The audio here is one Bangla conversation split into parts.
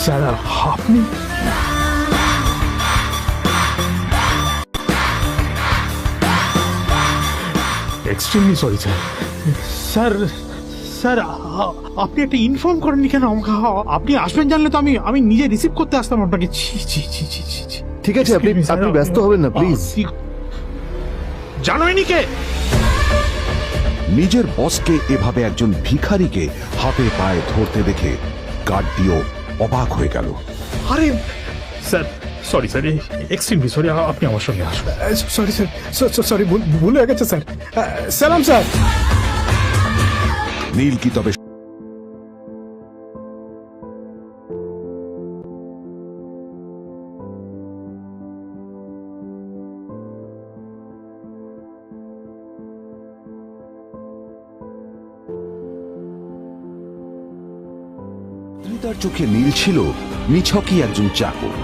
স্যার আপনি extremely sorry sir. Sir sir আপনি একটা ইনফর্ম করেননি কেন আমাকে? আপনি আসবেন জানলে তো আমি নিজে রিসিভ করতে আসতাম আপনাকে। ঠিক আছে, আপনি ব্যস্ত হবেন না প্লিজ। জানোইনি কে? নিজের বসকে এভাবে একজন ভিখারিকে হাতে পায়ে ধরতে দেখে গার্ডটিও অবাক হয়ে গেল। আরে sir sorry sir, extremely sorry, আপনি আমার সঙ্গে আসুন। সরি স্যার, সরি, ভুল হয়ে গেছে স্যার। সালাম স্যার। নীল কি তবে আদ্রিতার চোখে নীল ছিল নিছকই একজন চাকর।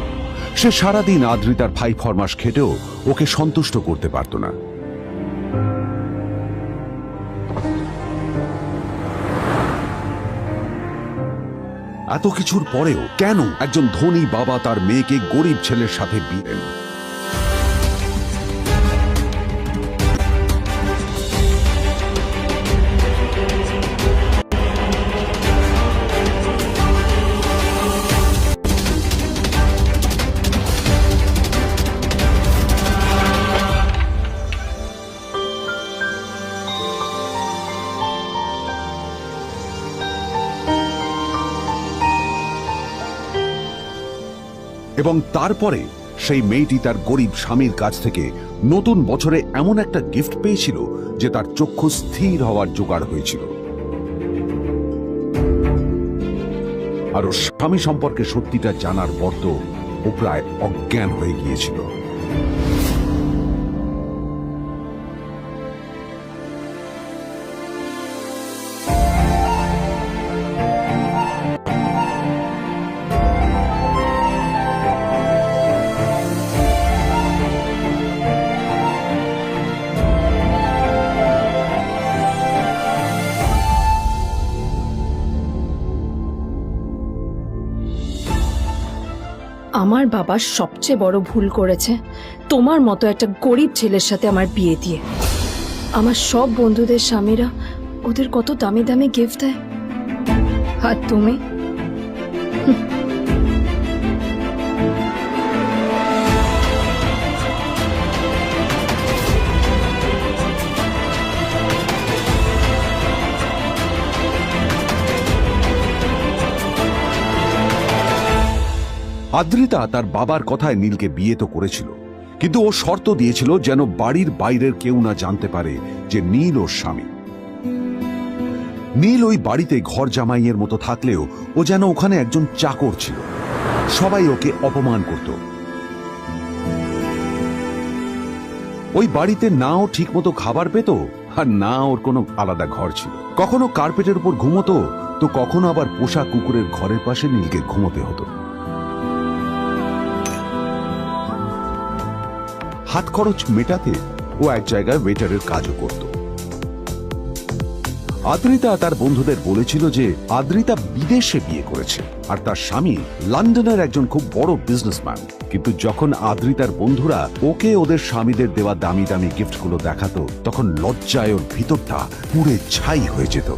সে সারাদিন আদ্রিতার ভাই ফরমাস খেটেও ওকে সন্তুষ্ট করতে পারত না। এত কিছুর পরেও কেন একজন ধনী বাবা তার মেয়েকে গরিব ছেলের সাথে বিয়ে দেন? এবং তারপরে সেই মেয়েটি তার গরিব স্বামীর কাছ থেকে নতুন বছরে এমন একটা গিফট পেয়েছিল যে তার চক্ষু স্থির হওয়ার জোগাড় হয়েছিল। আর ওর স্বামী সম্পর্কে সত্যিটা জানার পর তো ও প্রায় অজ্ঞান হয়ে গিয়েছিল। আমার বাবা সবচেয়ে বড় ভুল করেছে তোমার মতো একটা গরিব ছেলের সাথে আমার বিয়ে দিয়ে। আমার সব বন্ধুদের স্বামীরা ওদের কত দামি দামি গিফট দেয়, আর তুমি আদ্রিতা তার বাবার কথায় নীলকে বিয়ে তো করেছিল, কিন্তু ও শর্ত দিয়েছিল যেন বাড়ির বাইরের কেউ না জানতে পারে যে নীল ওর স্বামী। নীল ওই বাড়িতে ঘর জামাইয়ের মতো থাকলেও ও যেন ওখানে একজন চাকর ছিল। সবাই ওকে অপমান করত। ওই বাড়িতে না ও ঠিক মতো খাবার পেত, আর না ওর কোনো আলাদা ঘর ছিল। কখনো কার্পেটের উপর ঘুমোতো, তো কখনো আবার পোষা কুকুরের ঘরের পাশে নীলকে ঘুমোতে হতো। হাত খরচ মেটাতে ও এক জায়গায় ওয়েটারের কাজও করত। আদ্রিতা তার বন্ধুদের বলেছিল যে আদ্রিতা বিদেশে বিয়ে করেছে আর তার স্বামী লন্ডনের একজন খুব বড় বিজনেসম্যান। কিন্তু যখন আদ্রিতার বন্ধুরা ওকে ওদের স্বামীদের দেওয়া দামি দামি গিফটগুলো দেখাতো, তখন লজ্জায় ওর ভিতরটা পুড়ে ছাই হয়ে যেত।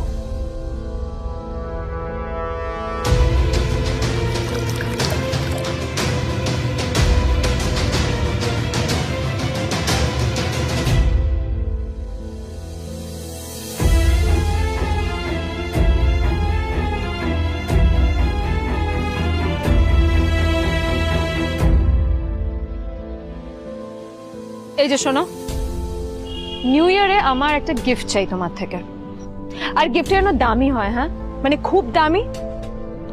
এই যে শোনো, নিউ ইয়ারে আমার একটা গিফট চাই তোমার থেকে। আর গিফট যেন দামি হয়, হ্যাঁ, মানে খুব দামি,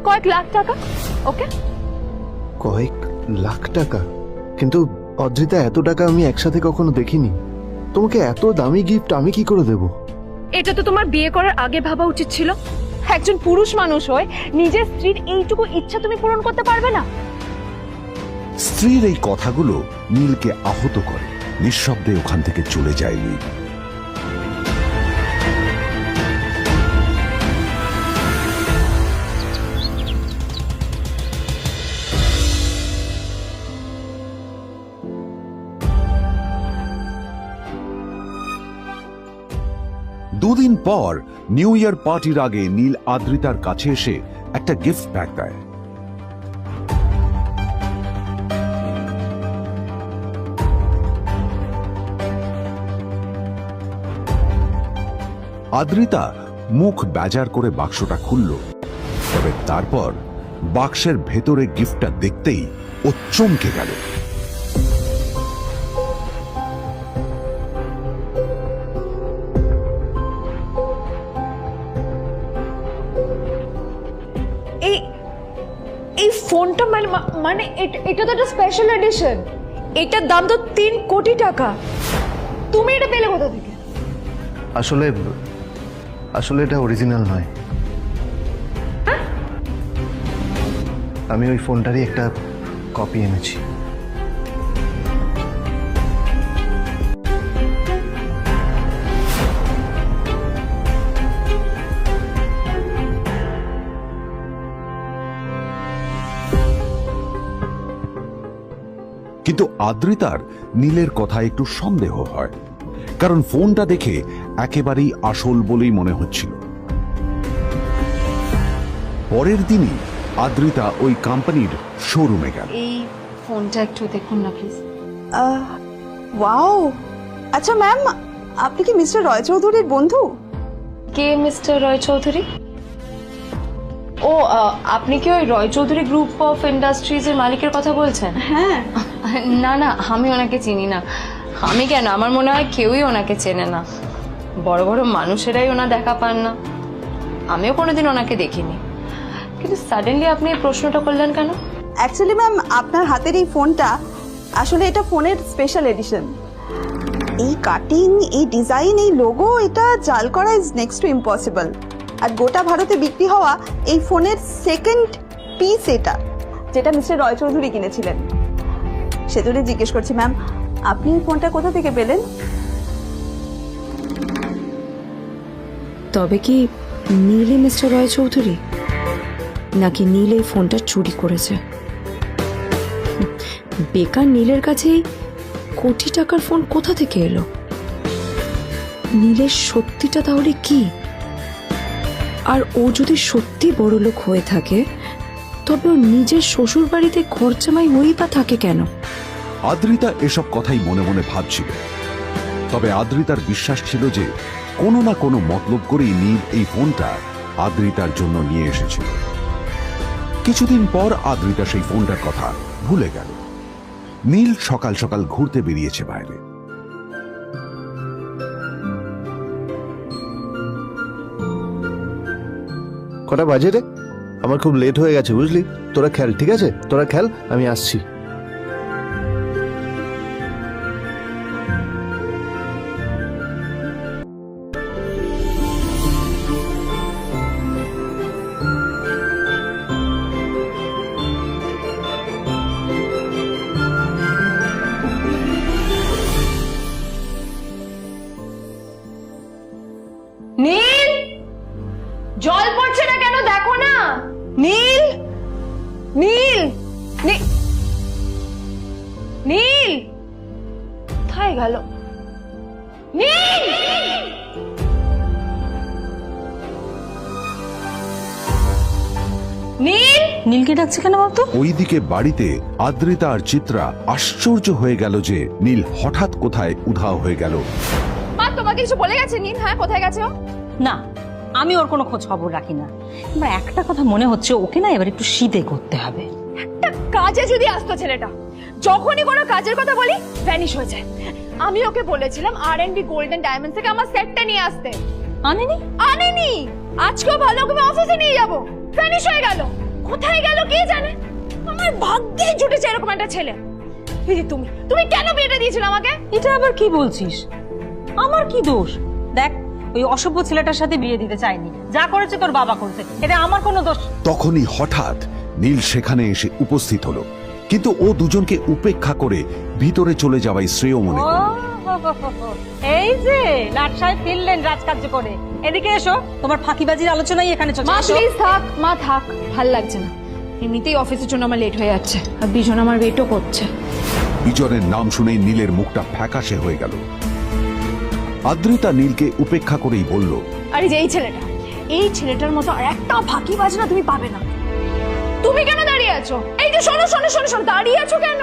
কয়েক লাখ টাকা। ওকে? কয়েক লাখ টাকা? কিন্তু অদ্রিতা, এত টাকা আমি একসাথে কখনো দেখিনি। তোমাকে এত দামি গিফট আমি কি করে দেব? এটা তো তোমার বিয়ে করার আগে ভাবা উচিত ছিল। একজন পুরুষ মানুষ হয়ে নিজের স্ত্রীর এইটুকু ইচ্ছা তুমি পূরণ করতে পারবে না? স্ত্রীর এই কথাগুলো নীলকে আহত করে। নিঃশব্দে ওখান থেকে চলে যায় নীল। দুদিন পর নিউ ইয়ার পার্টির আগে নীল আদ্রিতার কাছে এসে একটা গিফট প্যাক দেয়। আদ্রিতা মুখ বেজার করে বাক্সটা খুলল, তবে তারপর বাক্সের ভেতরে গিফটটা দেখতেই ও চমকে গেল। এই এই ফোনটা মানে এটা তো একটা স্পেশাল এডিশন, এটার দাম তো 3 কোটি টাকা। তুমি এটা পেলে কোথা থেকে? আসলে আসলে এটা অরিজিনাল নয়। আমি ওই ফোনটারই একটা কপি এনেছি। কিন্তু আদ্রিতার নীলের কথা একটু সন্দেহ হয়, কারণ ফোনটা দেখে একেবারেই আসল বলেই মনে হচ্ছিল। পরের দিনই আদ্রিতা ওই কোম্পানির শোরুমে গেল। এই ফোনটা একটু দেখুন না প্লিজ। ওয়াও, আচ্ছা ম্যাম, আপনি কি মিস্টার রয় চৌধুরীর বন্ধু? কে মিস্টার রয় চৌধুরী? ও আপনি কি ওই রয় চৌধুরী গ্রুপ অফ ইন্ডাস্ট্রিজের মালিকের কথা বলছেন? হ্যাঁ। না না, আমি ওনাকে চিনি না। আমি কেন, আমার মনে হয় কেউই ওনাকে চেনে না। বড় বড় মানুষেরাই ওনা দেখা পান না। আমিও কোনোদিন ওনাকে দেখিনি, কিন্তু সাডেনলি আপনি এই প্রশ্নটা করলেন কেন? অ্যাকচুয়ালি ম্যাম, আপনার হাতের এই ফোনটা আসলে এটা ফোনের স্পেশাল এডিশন। এই কাটিং, এই ডিজাইন, এই লোগো, এটা জাল করা ইজ নেক্সট টু ইম্পসিবল। আর গোটা ভারতে বিক্রি হওয়া এই ফোনের সেকেন্ড পিস এটা, যেটা মিস্টার রয় চৌধুরী কিনেছিলেন। সেজন্য জিজ্ঞেস করছি ম্যাম, আপনি এই ফোনটা কোথা থেকে পেলেন? তবে কি নীল মিস্টার রয় চৌধুরী, নাকি নীল এই ফোনটা চুরি করেছে? বেকার নীলের কাছেই কোটি টাকার ফোন কোথা থেকে এলো? নীলের সত্যিটা তাহলে কি? আর ও যদি সত্যি বড়লোক হয়ে থাকে, তবে ও নিজের শ্বশুর বাড়িতে খরচামাই হয়েই বা থাকে কেন? আদ্রিতা এসব কথাই মনে মনে ভাবছিল, তবে আদ্রিতার বিশ্বাস ছিল যে কোনো না কোনো মতলব করেই নীল এই ফোনটা আদ্রিতার জন্য নিয়ে এসেছিল। কিছুদিন পর আদ্রিতা সেই ফোনটার কথা ভুলে গেল। নীল সকাল সকাল ঘুরতে বেরিয়েছে বাইরে। কটা বাজে রে? আমার খুব লেট হয়ে গেছে, বুঝলি? তোরা খেল, ঠিক আছে? তোরা খেল, আমি আসছি। নীল, জল পড়ছে না কেন দেখো না। নীল, নীল, নীল কোথায় গেল? নীল, নীল, নীলকে ডাকছে কেন বলতো? ওইদিকে বাড়িতে আদ্রিতা আর চিত্রা আশ্চর্য হয়ে গেল যে নীল হঠাৎ কোথায় উধাও হয়ে গেল। মা তোমাকে কিছু বলে গেছে নীল? হ্যাঁ, কোথায় গেছে ও? না, আমি ওর কোনো খোঁজ খবর রাখি না। এবার একটা কথা মনে হচ্ছে, ওকে না এবার একটু শীতে করতে হবে। একটা কাজে যদি আসতো ছেলেটা, যখনই কোনো কাজের কথা বলি ভ্যানিশ হয়ে যায়। আমি ওকে বলেছিলাম R&B গোল্ড এন্ড ডায়মন্ড থেকে আমার সেটটা নিয়ে আসতে, আনেনি। আনেনি। আজকেও ভালো করে অফিসে নিয়ে যাব, ভ্যানিশ হয়ে গেল। কোথায় গেল কে জানে। আমার ভাগ্যে জুটেছে এরকম একটা ছেলে। এই যে তুমি, তুমি কেন বিয়েটা দিয়েছিলে আমাকে? এটা আবার কি বলছিস? আমার কি দোষ? দেখ, ওই অসভ্য ছেলেটার সাথে বিয়ে দিতে চাইনি। যা করেছে তোর বাবা করেছে, এটা আমার কোনো দোষ। তখনই হঠাৎ নীল সেখানে এসে উপস্থিত হলো, কিন্তু ও দুজনকে উপেক্ষা করে ভিতরে চলে যাওয়াই শ্রেয় মনে করল। এই যে লাট সাহেব ফিরলেন রাজকার্য করে। এদিকে এসো, তোমার ফাঁকিবাজির আলোচনাই এখানে চলছে। মা এসো। প্লিজ থাক, মা থাক, ভাল লাগছে না। এমনিতেই অফিসের জন্য আমার লেট হয়ে যাচ্ছে, আর বিজন আমার ওয়েটও করছে। বিজনের নাম শুনেই নীলের মুখটা ফ্যাকাশে হয়ে গেল। আদ্রিতা নীলকে উপেক্ষা করেই বলল, আরে যে এই ছেলেটার মতো আর একটা ফাঁকি বাজনা তুমি পাবে না। তুমি কেন দাঁড়িয়ে আছো? এই যে শোনো শোনো শোনো শোনো, দাঁড়িয়ে আছো কেন?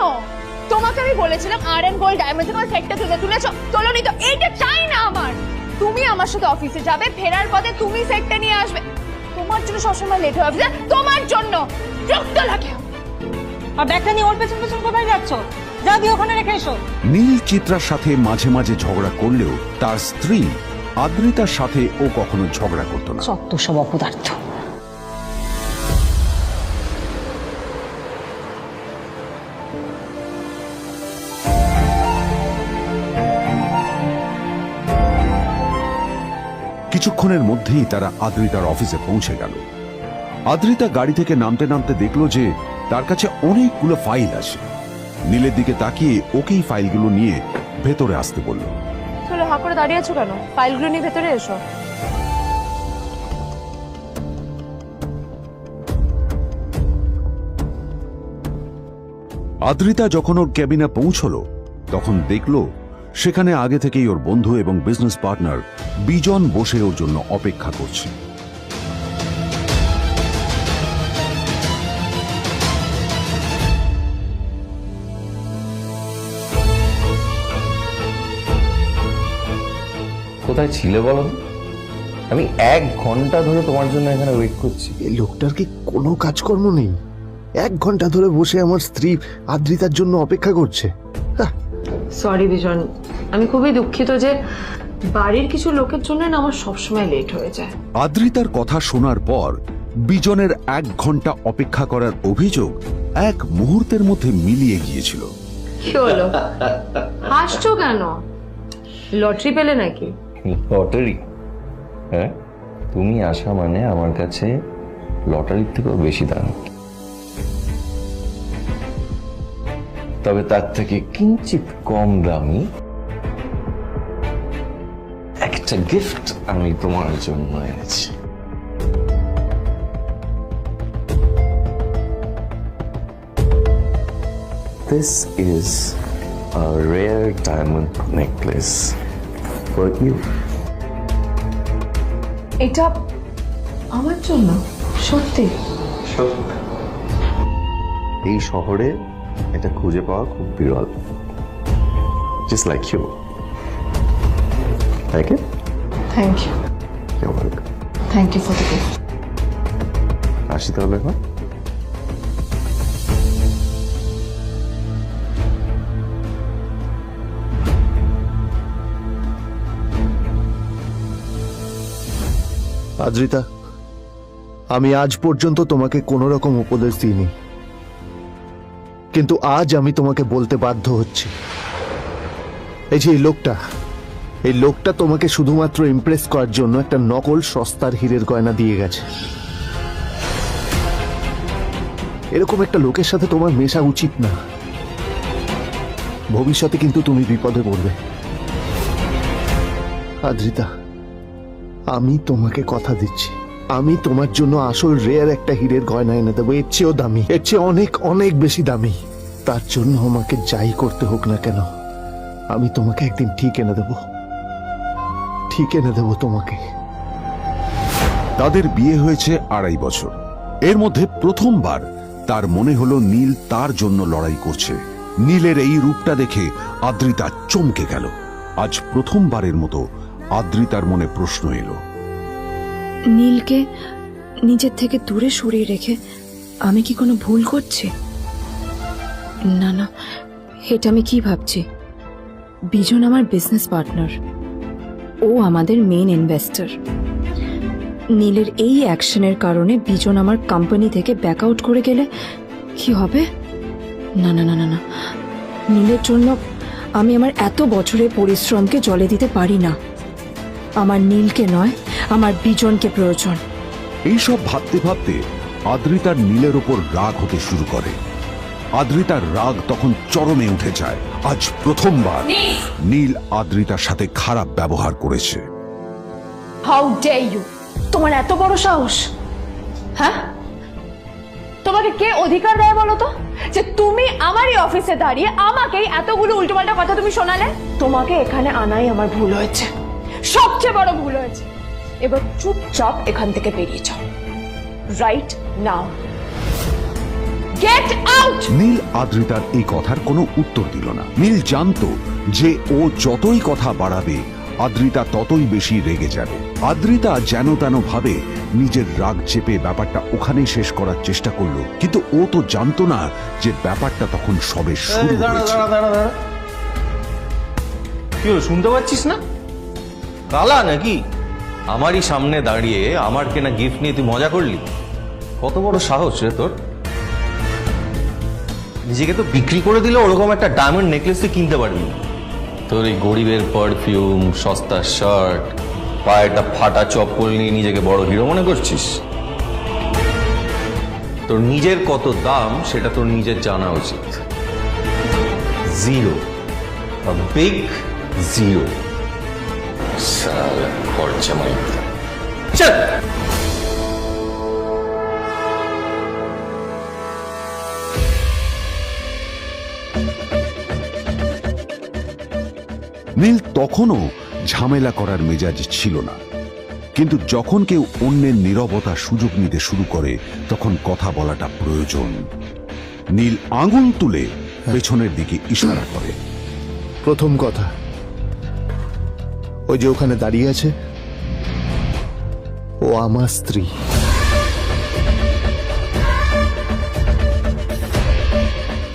তোমাকে আমি বলেছিলাম আর.এন. গোল্ড ডায়মন্ড তোমার সেটটা তুলেছো, তোলোনি তো। এইটা চাই না আমার। তুমি আমার সাথে অফিসে যাবে, ফেরার পথে তুমি সেটটা নিয়ে আসবে। তোমার জন্য সবসময় লেট হয়ে যাবে, তোমার জন্য বিরক্ত লাগে। আর ব্যাগটা নিয়ে ওর পেছন পেছন কোথায় যাচ্ছ? যা দিয়ে ওখানে রেখে এসো। নীল চিত্রার সাথে মাঝে মাঝে ঝগড়া করলেও তার স্ত্রী আদ্রিতার সাথে ও কখনো ঝগড়া করতো না। সত্য সব অপদার্থ। কিছুক্ষণের মধ্যেই তারা আদ্রিতার অফিসে পৌঁছে গেল। আদ্রিতা গাড়ি থেকে নামতে নামতে দেখলো যে তার কাছে অনেকগুলো ফাইল আছে। নীলের দিকে তাকিয়ে ওকেই ফাইলগুলো নিয়ে ভেতরে আসতে বলল। চলো, হাঁ করে দাঁড়িয়ে আছো কেন? ফাইলগুলো নিয়ে ভেতরে এসো। আদ্রিতা যখন ওর ক্যাবিনে পৌঁছলো তখন দেখলো সেখানে আগে থেকেই ওর বন্ধু এবং বিজনেস পার্টনার বিজন বসে ওর জন্য অপেক্ষা করছে। কোথায় ছিলে বলো? আমি 1 ঘন্টা ধরে তোমার জন্য এখানে ওয়েট করছি। এই লোকটার কি কোনো কাজকর্ম নেই? 1 ঘন্টা ধরে বসে আমার স্ত্রী আদ্রিতার জন্য অপেক্ষা করছে। সরি বিজন, আমি খুবই দুঃখিত যে বাড়ির কিছু লোকের জন্য না আমার সবসময় লেট হয়ে যায়। আদ্রিতার কথা শোনার পর বিজনের 1 ঘন্টা অপেক্ষা করার অভিযোগ 1 মুহূর্তের মধ্যে মিলিয়ে গিয়েছিল। কি হলো, হাসছো কেন? লটারি পেলে নাকি? লটারি? হ্যাঁ, তুমি আসা মানে আমার কাছে লটারির থেকেও বেশি দাম। তবে তার থেকে কিঞ্চিত কম দামি একটা গিফট আমি তোমার জন্য এনেছি। This is a rare diamond necklace for you. এটা আমার জন্য? সত্যি? এই শহরে এটা খুঁজে পাওয়া খুব বিরল। Just like you. Like it? Thank you. You're welcome. Thank you for the gift. আসি তাহলে এখন। আদ্রিতা, আমি আজ পর্যন্ত তোমাকে কোনো রকম উপদেশ দিইনি, কিন্তু আজ আমি তোমাকে বলতে বাধ্য হচ্ছি। এই যে এই লোকটা তোমাকে শুধুমাত্র ইমপ্রেস করার জন্য একটা নকল সস্তার হীরের গয়না দিয়ে গেছে। এরকম একটা লোকের সাথে তোমার মেশা উচিত না। ভবিষ্যতে কিন্তু তুমি বিপদে পড়বে। আদ্রিতা, আমি তোমাকে কথা দিচ্ছি, আমি তোমার জন্য আসল রেয়ার একটা হীরের গয়না এনে দেবো, এর চেয়েও দামি, এর চেয়ে অনেক অনেক বেশি দামি। তার জন্য আমাকে যাই করতে হোক না কেন, আমি তোমাকে একদিন ঠিক এনে দেবো, ঠিক এনে দেবো তোমাকে। তাদের বিয়ে হয়েছে 2.5 বছর। এর মধ্যে প্রথমবার তার মনে হলো নীল তার জন্য লড়াই করছে। নীলের এই রূপটা দেখে আদ্রিতা চমকে গেল। আজ প্রথমবারের মতো আদ্রিতার মনে প্রশ্ন এলো, নীলকে নিজের থেকে দূরে সরিয়ে রেখে আমি কি কোনো ভুল করছি? না না, এটা আমি কি ভাবছি? বিজন আমার বিজনেস পার্টনার, ও আমাদের মেইন ইনভেস্টর। নীলের এই অ্যাকশনের কারণে বিজন আমার কোম্পানি থেকে ব্যাক আউট করে গেলে কি হবে? না না না না না, নীলের জন্য আমি আমার এত বছরের পরিশ্রমকে জলে দিতে পারি না। আমার নীলকে নয়, আমার বিজনকে প্রয়োজন। এইসব ভাবতে ভাবতে আদ্রিতার নীলের ওপর রাগ হতে শুরু করে। আদ্রিতার রাগ তখন চরমে উঠে যায়। আজ প্রথমবার নীল আদ্রিতার সাথে খারাপ ব্যবহার করেছে। How dare you! তোমার এত বড় সাহস! হ্যাঁ, তোমাকে কে অধিকার দেয় বলো তো যে তুমি আমারই অফিসে দাঁড়িয়ে আমাকেই এতগুলো উল্টোপাল্টা কথা তুমি শোনালে? তোমাকে এখানে আনাই আমার ভুল হয়েছে। সবচেয়ে বড় ভুল হয়েছে। এবার চুপচাপ এখান থেকে বেরিয়ে যাও, right now. Get out. Neel আদ্রিতার এই কথার কোনো উত্তর দিল না। নীল জানতো যে ও যতই কথা বাড়াবে আদ্রিতা ততই বেশি রেগে যাবে। আদ্রিতা যেন তেন ভাবে নিজের রাগ চেপে ব্যাপারটা ওখানেই শেষ করার চেষ্টা করলো, কিন্তু ও তো জানতো না যে ব্যাপারটা তখন সবে শুরু হয়েছে। কি হলো, শুনতে পাচ্ছিস না? কালা নাকি? আমারই সামনে দাঁড়িয়ে আমার কেনা গিফট নিয়ে তুই মজা করলি? কত বড় সাহস রে তোর! নিজেকে তো বিক্রি করে দিলে ওরকম একটা ডায়মন্ড নেকলেস তুই কিনতে পারবি না। তোর এই গরিবের পারফিউম, সস্তা শার্ট, পায়ে একটা ফাটা চপ্পল নিয়ে নিজেকে বড় হিরো মনে করছিস? তোর নিজের কত দাম সেটা তোর নিজের জানা উচিত। Zero, big zero. সালা খরচা মাইতে চল। নীল তখনও ঝামেলা করার মেজাজ ছিল না, কিন্তু যখন কেউ অন্যের নীরবতা সুযোগ নিতে শুরু করে তখন কথা বলাটা প্রয়োজন। নীল আঙুল তুলে পেছনের দিকে ইশারা করে। প্রথম কথা, ওই যে ওখানে দাঁড়িয়ে আছে, ও আমার স্ত্রী।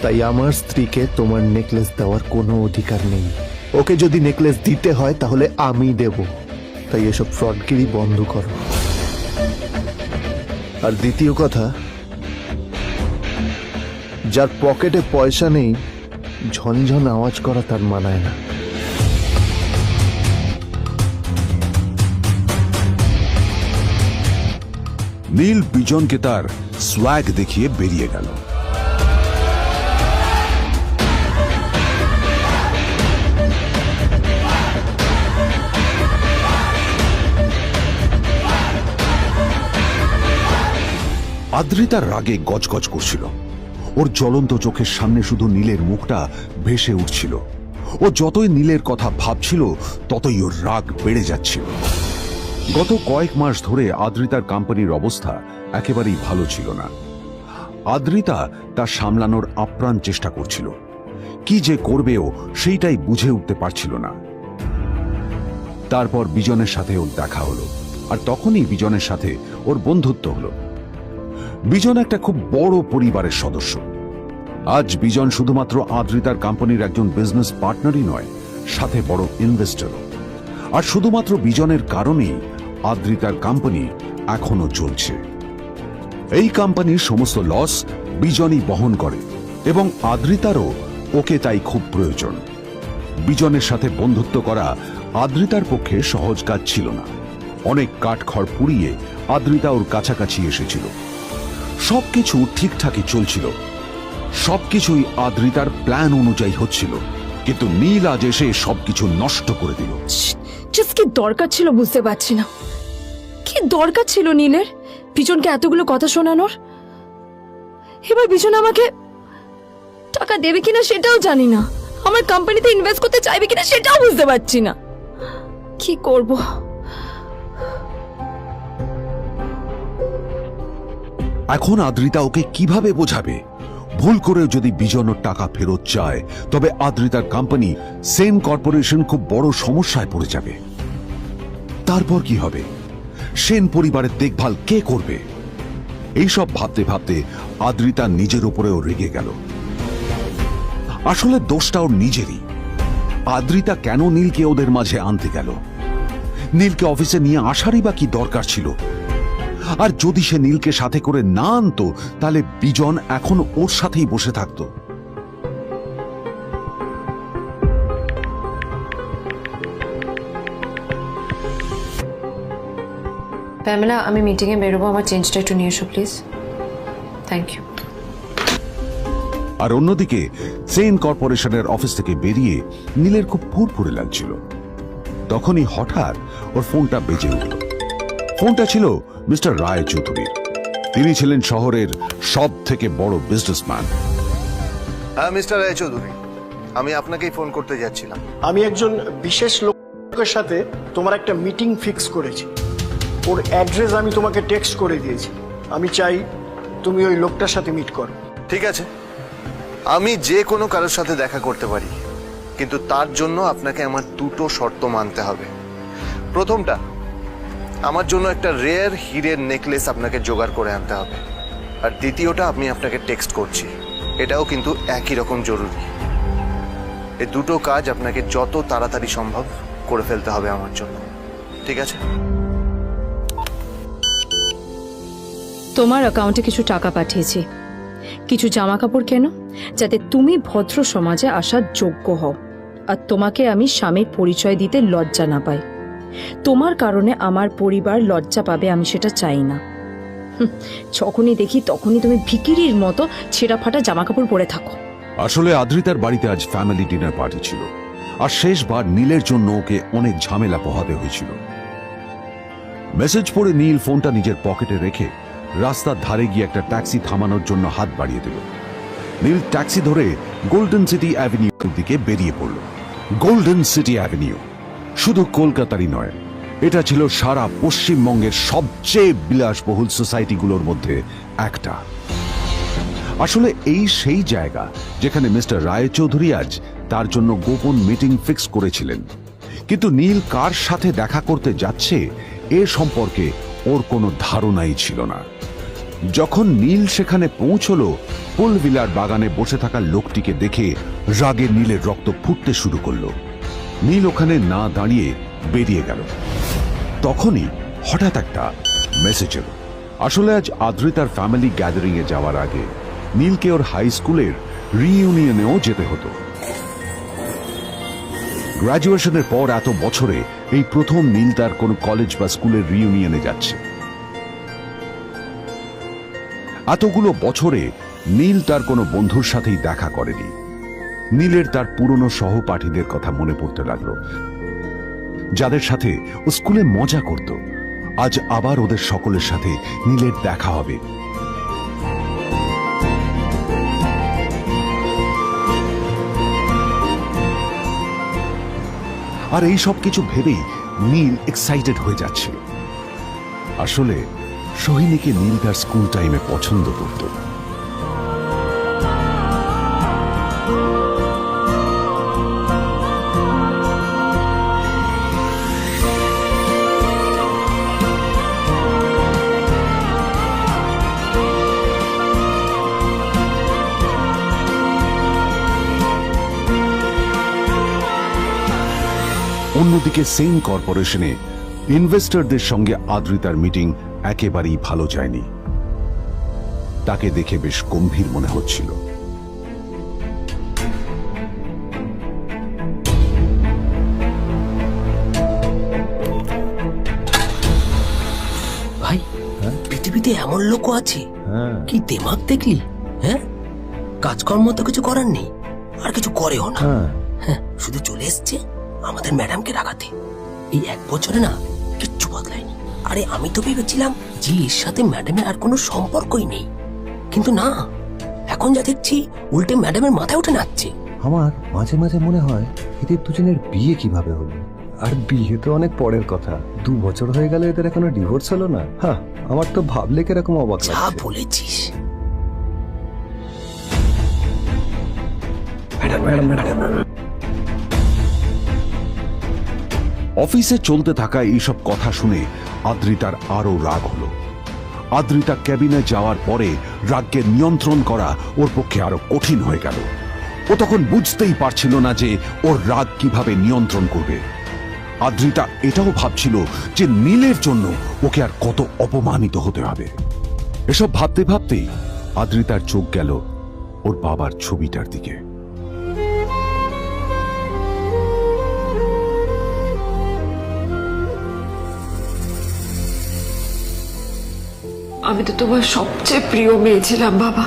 তাই আমার স্ত্রীকে তোমার নেকলেস দেওয়ার কোনো অধিকার নেই। ওকে যদি নেকলেস দিতে হয় তাহলে আমি দেব। তাই এসব ফ্রডগিরি বন্ধ করো। আর দ্বিতীয় কথা, যার পকেটে পয়সা নেই ঝনঝন আওয়াজ করা তার মানায় না। নীল বিজনকে তার সোয়াগ দেখিয়ে বেরিয়ে গেল। আদ্রিতার রাগে গজগজ করছিল। ওর জ্বলন্ত চোখের সামনে শুধু নীলের মুখটা ভেসে উঠছিল। ও যতই নীলের কথা ভাবছিল ততই ওর রাগ বেড়ে যাচ্ছিল। গত কয়েক মাস ধরে আদ্রিতার কোম্পানির অবস্থা একেবারেই ভালো ছিল না। আদ্রিতা তা সামলানোর আপ্রাণ চেষ্টা করছিল। কি যে করবেও সেইটাই বুঝে উঠতে পারছিল না। তারপর বিজনের সাথে ওর দেখা হলো, আর তখনই বিজনের সাথে ওর বন্ধুত্ব হলো। বিজন একটা খুব বড় পরিবারের সদস্য। আজ বিজন শুধুমাত্র আদ্রিতার কোম্পানির একজন বিজনেস পার্টনারই নয়, সাথে বড় ইনভেস্টরও। আর শুধুমাত্র বিজনের কারণেই আদ্রিতার কোম্পানি এখনো চলছে। এই কোম্পানির সমস্ত লস বিজনই বহন করে এবং আদ্রিতারও ওকে তাই খুব প্রয়োজন। বিজনের সাথে বন্ধুত্ব করা আদ্রিতার পক্ষে সহজ কাজ ছিল না। অনেক কাঠখড় পুড়িয়ে আদ্রিতা ওর কাছাকাছি এসেছিল। সবকিছু ঠিকঠাকই চলছিল, সবকিছুই আদ্রিতার প্ল্যান অনুযায়ী হচ্ছিল, কিন্তু নীল আজ এসে সবকিছু নষ্ট করে দিল। জাস্ট কি দরকার ছিল বুঝতে পারছি না। কি দরকার ছিল নীলের বিজনকে এতগুলো কথা শোনানোর? এবার বিজন আমাকে টাকা দেবে কিনা সেটাও জানি না, আমার কোম্পানিতে ইনভেস্ট করতে চাইবে কিনা সেটাও বুঝতে পারছি না। কি করব? এখন আদ্রিতা ওকে কিভাবে বোঝাবে? ভুল করে যদি বিজন ওর টাকা ফেরত চায় তবে আদ্রিতার কোম্পানি সেন কর্পোরেশন খুব বড় সমস্যায় পড়ে যাবে। তারপর কি হবে? সেন পরিবারের দেখভাল কে করবে? এইসব ভাবতে ভাবতে আদ্রিতা নিজের উপরেও রেগে গেল। আসলে দোষটা ওর নিজেরই। আদ্রিতা কেন নীলকে ওদের মাঝে আনতে গেল? নীলকে অফিসে নিয়ে আসারই বা কি দরকার ছিল? আর যদি সে নীলকে সাথে করে না আনতো তাহলে বিজন এখন ওর সাথেই বসে থাকতো। প্যামেলা, আমি মিটিংয়ে বেরোবো, আমার চেঞ্জটা একটু নিয়ে এসো প্লিজ। Thank you. আর অন্যদিকে সেন কর্পোরেশনের অফিস থেকে বেরিয়ে নীলের খুব ফুরফুরে লাগছিল। তখনই হঠাৎ ওর ফোনটা বেজে উঠল। ফোনটা ছিল মিস্টার রায় চৌধুরীর। তিনি ছিলেন শহরের সব থেকে বড় বিজনেসম্যান। হ্যাঁ মিস্টার রায় চৌধুরী, আমি আপনাকেই ফোন করতে যাচ্ছিলাম। আমি একজন বিশেষ লোককে লোকের সাথে তোমার একটা মিটিং ফিক্স করেছি। ওর অ্যাড্রেস আমি তোমাকে টেক্সট করে দিয়েছি। আমি চাই তুমি ওই লোকটার সাথে মিট করো। ঠিক আছে, আমি যে কোনো কারোর সাথে দেখা করতে পারি, কিন্তু তার জন্য আপনাকে আমার দুটো শর্ত মানতে হবে। প্রথমটা, আমার জন্য একটা রেয়ার হীরের নেকলেস আপনাকে জোগাড় করে আনতে হবে। আর দ্বিতীয়টা, আমি আপনাকে টেক্সট করছি, এটাও কিন্তু একই রকম জরুরি। এই দুটো কাজ আপনাকে যত তাড়াতাড়ি সম্ভব করে ফেলতে হবে আমার জন্য, ঠিক আছে? তোমার অ্যাকাউন্টে কিছু টাকা পাঠিয়েছি, কিছু জামা কাপড় কেন, যাতে তুমি ভদ্র সমাজে আসার যোগ্য হও, আর তোমাকে আমি স্বামীর পরিচয় দিতে লজ্জা না পাই। তোমার কারণে আমার পরিবার লজ্জা পাবে, আমি সেটা চাই না। যখনই দেখি তখনই তুমি ভিখিরির মতো ছেঁড়া ফাটা জামা কাপড় পরে থাকো। আসলে আদ্রিতার বাড়িতে আজ ফ্যামিলি ডিনার পার্টি ছিল, আর শেষবার নীলের জন্য ওকে অনেক ঝামেলা পোহাতে হয়েছিল। মেসেজ পড়ে নীল ফোনটা নিজের পকেটে রেখে রাস্তার ধারে গিয়ে একটা ট্যাক্সি থামানোর জন্য হাত বাড়িয়ে দিল। নীল ট্যাক্সি ধরে গোল্ডেন সিটি অ্যাভিনিউর দিকে বেরিয়ে পড়ল। গোল্ডেন সিটি অ্যাভিনিউ শুধু কলকাতারই নয়, এটা ছিল সারা পশ্চিমবঙ্গের সবচেয়ে বিলাসবহুল সোসাইটিগুলোর মধ্যে একটা। আসলে এই সেই জায়গা যেখানে মিস্টার রায়চৌধুরী আজ তার জন্য গোপন মিটিং ফিক্স করেছিলেন। কিন্তু নীল কার সাথে দেখা করতে যাচ্ছে এ সম্পর্কে ওর কোনো ধারণাই ছিল না। যখন নীল সেখানে পৌঁছলো, ফুলভিলার বাগানে বসে থাকা লোকটিকে দেখে রাগে নীলের রক্ত ফুটতে শুরু করলো। নীল ওখানে না দাঁড়িয়ে বেরিয়ে গেল। তখনই হঠাৎ একটা মেসেজ এলো। আসলে আজ আদ্রিতার ফ্যামিলি গ্যাদারিং এ যাওয়ার আগে নীলকে ওর হাই স্কুলের রিইউনিয়নেও যেতে হতো। গ্র্যাজুয়েশনের পর এত বছরে এই প্রথম নীল তার কোনো কলেজ বা স্কুলের রিইউনিয়নে যাচ্ছে। এতগুলো বছরে নীল তার কোনো বন্ধুর সাথেই দেখা করেনি। নীলের তার পুরনো সহপাঠীদের কথা মনে পড়তে লাগলো, যাদের সাথে ও স্কুলে মজা করত। আজ আবার ওদের সকলের সাথে নীলের দেখা হবে। আর এই সব কিছু ভেবেই নীল এক্সাইটেড হয়ে যাচ্ছে। আসলে সোহিনীকে নীল তার স্কুল টাইমে পছন্দ করত। অন্যদিকে সেম কর্পোরেশনে ইনভেস্টরদের সঙ্গে আদ্রিতার মিটিং একেবারেই ভালো যায়নি। তাকে দেখে বেশ গম্ভীর মনে হচ্ছিল। ভাই, পৃথিবীতে এমন লোকও আছে, কি দেমাগ দেখলি? হ্যাঁ, কাজকর্ম তো কিছু করার নেই, আর কিছু করেও না। হ্যাঁ, শুধু চলে এসছে আমাদের ম্যাডামকে রাখাতে। এই 1 বছরে না কিচ্ছু বদলায়নি। আরে আমি তো ভেবেছিলাম যে এর সাথে ম্যাডামের আর কোনো সম্পর্কই নেই, কিন্তু না, এখন যা দেখছি উল্টে ম্যাডামের মাথায় উঠে নাচছে। আমার মাঝে মাঝে মনে হয় এদের দুজনের বিয়ে কিভাবে হলো। আর বিয়ে তো অনেক পরের কথা, 2 বছর হয়ে গেল এদের এখনো ডিভোর্স হলো না। হ্যাঁ, আমার তো ভাবলে কিরকম অবাক যা লাগছে। বলেছিস। অফিসে চলতে থাকা এইসব কথা শুনে আদ্রিতার আরো রাগ হলো। আদ্রিতা ক্যাবিনে যাওয়ার পরে রাগকে নিয়ন্ত্রণ করা ওর পক্ষে আরো কঠিন হয়ে গেল। ও তখন বুঝতেই পারছিল না যে ওর রাগ কিভাবে নিয়ন্ত্রণ করবে। আদ্রিতা এটাও ভাবছিল যে নীলের জন্য ওকে আর কত অপমানিত হতে হবে। এসব ভাবতে ভাবতেই আদ্রিতার চোখ গেল ওর বাবার ছবিটার দিকে। আমি তো তোমার সবচেয়ে প্রিয় মেয়ে ছিলাম বাবা,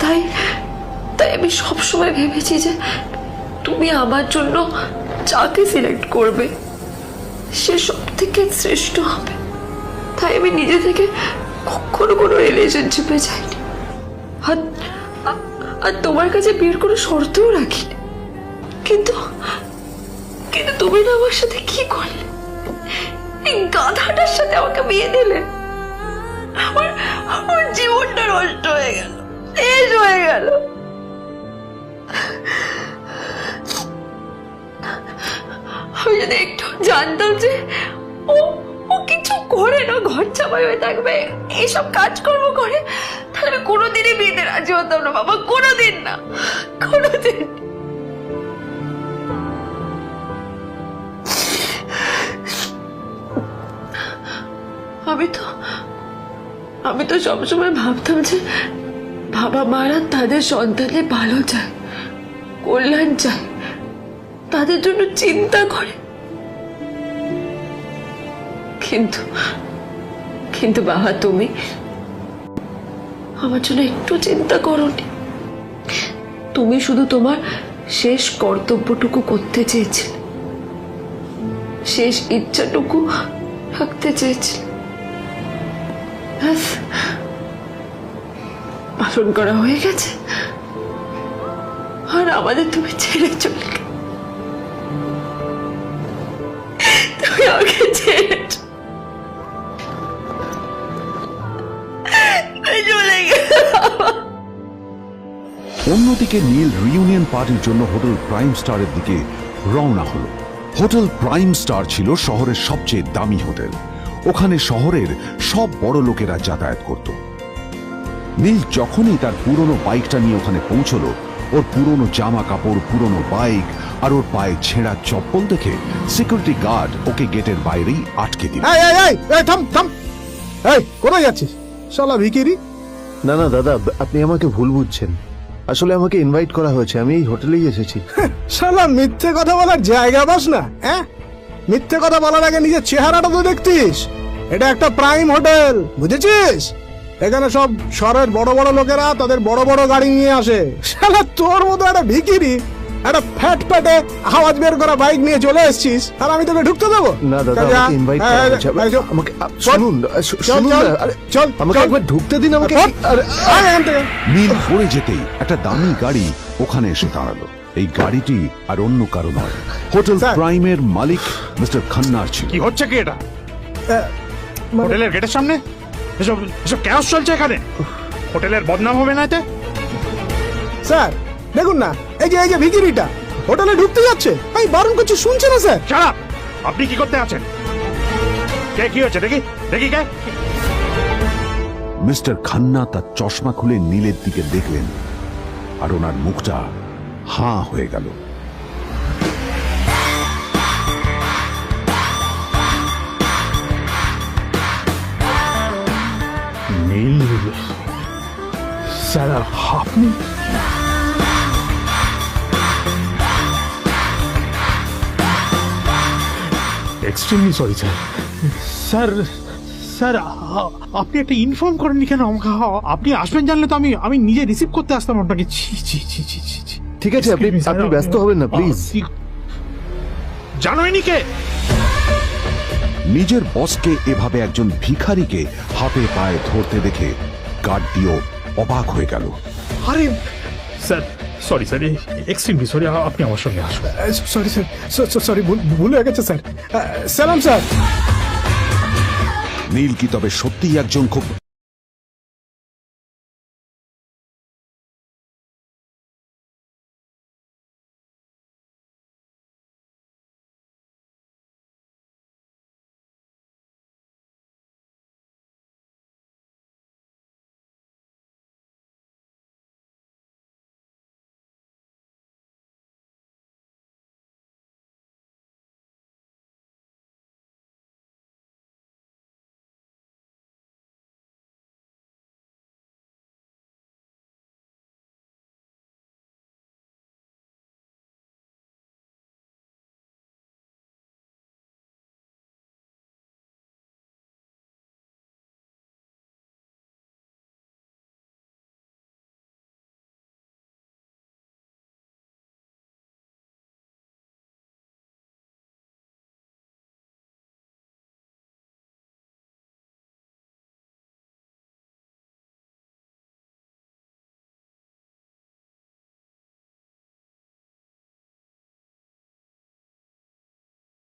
তাই তাই আমি সবসময় ভেবেছি যে তুমি আমার জন্য যাকে সিলেক্ট করবে সে সব থেকে শ্রেষ্ঠ হবে। তাই আমি নিজে থেকে কখনো কোনো রিলেশনশিপে যাইনি, আর তোমার কাছে বিয়ের কোনো শর্তও রাখিনি। কিন্তু কিন্তু তুমি না আমার সাথে কি করলে? এই গাধাটার সাথে আমাকে বিয়ে দিলে। আমার আমার জীবনটা নষ্ট হয়ে গেল, শেষ হয়ে গেল। আমি যদি একটু জানতাম যে ও ও কিছু করে না, ঘর চাপাই হয়ে থাকবে, এইসব কাজকর্ম করে, তাহলে আমি কোনোদিনই বিয়েতে রাজি হতাম না বাবা, কোনোদিন না, কোনোদিন। আমি তো সবসময় ভাবতাম যে বাবা মারা তাদের সন্তানের ভালো চায়, কল্যাণ চায়, তাদের জন্য চিন্তা করে। কিন্তু কিন্তু বাবা, তুমি আমার জন্য একটু চিন্তা করোনি। তুমি শুধু তোমার শেষ কর্তব্যটুকু করতে চেয়েছিলে, শেষ ইচ্ছাটুকু রাখতে চেয়েছিলে, পালন করা হয়ে গেছে, আর আমাদের তুমি ছেড়ে চলে গেলে। তুমি আমাকে ছেড়ে চলে গেলে। অন্যদিকে নীল রিইউনিয়ন পার্টির জন্য হোটেল প্রাইম স্টারের দিকে রওনা হলো। হোটেল প্রাইম স্টার ছিল শহরের সবচেয়ে দামি হোটেল। ওখানে শহরের সব বড় লোকেরা যাতায়াত করত। নীল যখনই তার পুরনো বাইকটা নিয়ে ওখানে পৌঁছলো, ওর পুরনো জামা কাপড়, পুরনো বাইক আর ওর পায়ে ছেঁড়া চপ্পল দেখে সিকিউরিটি গার্ড ওকে গেটের বাইরেই আটকে দিল। থাম থাম, এই কোথায় যাচ্ছিস শালা ভিকিরি? না না দাদা, আপনি আমাকে ভুল বুঝছেন। আসলে আমাকে ইনভাইট করা হয়েছে, আমি এই হোটেলেই এসেছি। শালা মিথ্যে কথা বলার জায়গা পাস না, হ্যাঁ? মিথ্যে কথা বলার আগে নিজের চেহারাটা তো দেখতিস। এটা একটা প্রাইম হোটেল, বুঝেছিস? এখানে সব শহরের বড় বড় লোকেরা তাদের বড় বড় গাড়ি নিয়ে আসে। শালা তোর মতো একটা ভিকিরি একটা ফ্যাট প্যাটে আওয়াজ বের করা বাইক নিয়ে চলে এসেছিস, আর আমি তোকে ঢুকতে দেবো? না দাদা, আমাকে ইনভাইট করা হয়েছে। আমাকে শুনুন শুনুন না, আরে চল আমাকে একবার ঢুকতে দিন আমাকে। নীল পড়ে যেতেই একটা দামি গাড়ি ওখানে এসে দাঁড়ালো। এই গাড়িটি আর অন্য কারো নয়, হোটেল প্রাইমের মালিক মিস্টার খান্নার ছিল। কি হচ্ছে কি এটা? হোটেলের গেটের সামনে এসব এসব ক্যাশ চলছে এখানে। হোটেলের বদনাম হবে না এতে? স্যার দেখুন না, এই যে ভিকিরিটা হোটেলে ঢুকতে যাচ্ছে, আমি বারণ করছি, শুনছে না স্যার। শালা, আপনি কি করতে আছেন? কে কি হচ্ছে দেখি দেখি কে? মিস্টার খান্না তার চশমা খুলে নীলের দিকে দেখলেন, আর ওনার মুখটা হাঁ হয়ে গেল। নীল স্যার, আপনি? Extremely sorry sir. Sir sir, আপনি একটা ইনফর্ম করেননি কেন আমাকে? আপনি আসবেন জানলে তো আমি নিজে রিসিভ করতে আসতাম আপনাকে। ছি ছি ছি ছি ছি ছি। ঠিক আছে, আপনি ব্যস্ত হবেন না প্লিজ। জানোইনি কে? নিজের বসকে এভাবে একজন ভিখারিকে হাতে পায়ে ধরতে দেখে গার্ডটিও অবাক হয়ে গেল। আরে sir, sorry sir, extremely sorry. আপনি আমার সঙ্গে আসুন। সরি স্যার, সরি, ভুল হয়ে গেছে স্যার। সালাম স্যার। নীল কি তবে সত্যিই একজন খুব